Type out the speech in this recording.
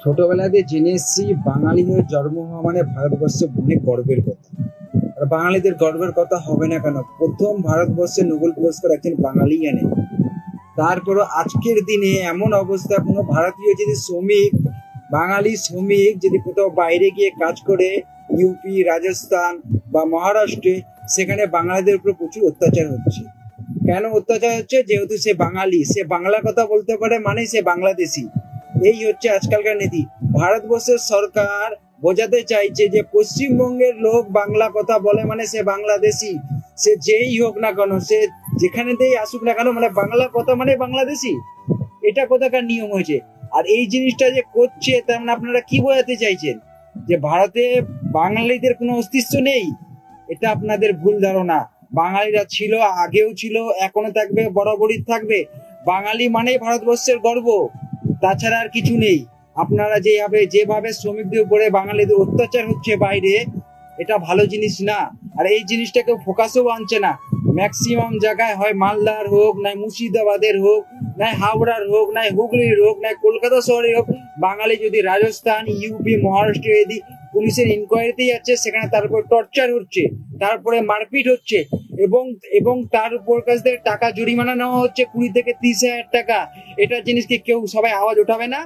ছোটবেলাতে জেনে এসেছি বাঙালি হয়ে জন্ম হওয়া মানে ভারতবর্ষে অনেক গর্বের কথা। আর বাঙালিদের গর্বের কথা হবে না কেন? প্রথম ভারতবর্ষে নোবেল পুরস্কার একজন বাঙালি আনে। তারপরও আজকের দিনে এমন অবস্থা, কোনো ভারতীয় যদি শ্রমিক, বাঙালি শ্রমিক যদি কোথাও বাইরে গিয়ে কাজ করে, ইউপি, রাজস্থান বা মহারাষ্ট্রে, সেখানে বাঙালিদের উপর প্রচুর অত্যাচার হচ্ছে। কেন অত্যাচার হচ্ছে? যেহেতু সে বাঙালি, সে বাংলা কথা বলতে পারে মানে সে বাংলাদেশি। এই হচ্ছে আজকালকার নীতি। ভারতবর্ষের সরকার বোঝাতে চাইছে যে পশ্চিমবঙ্গের লোক বাংলা কথা বলে মানে সে বাংলাদেশি। সে যেই হোক না কেন, সে যেখানেতেই আসুক না কেন, মানে বাংলা কথা মানে বাংলাদেশি। এটা কোথাকার নিয়ম হয়েছে? আর এই জিনিসটা যে করছে, তার মানে আপনারা কি বোঝাতে চাইছেন? যে ভারতে বাঙালিদের কোনো অস্তিত্ব নেই? এটা আপনাদের ভুল ধারণা। বাঙালিরা ছিল, আগেও ছিল, এখনো থাকবে, বরাবরই থাকবে। বাঙালি মানেই ভারতবর্ষের গর্ব, তাছাড়া আর কিছু নেই। আপনারা যেভাবে শ্রমিকদের উপরে বাঙালিদের অত্যাচার হচ্ছে বাইরে, এটা ভালো জিনিস না। আর এই জিনিসটা কেউ ফোকাসেও আনছে না। ম্যাক্সিমাম জায়গায় হয় মালদার হোক, নাই মুর্শিদাবাদের হোক, নাই হাওড়ার হোক, নাই হুগলির হোক, নাই কলকাতা শহরে হোক, বাঙালি যদি রাজস্থান, ইউপি, মহারাষ্ট্র যদি পুলিশের ইনকোয়ারিতে যাচ্ছে, সেখানে তার উপর টর্চার হচ্ছে, তারপরে মারপিট হচ্ছে, এবং এবং তার উপর কাছ থেকে টাকা জরিমানা নেওয়া হচ্ছে 20 থেকে 30 হাজার টাকা। এটা জিনিসকে কেউ সবাই আওয়াজ উঠাবে না?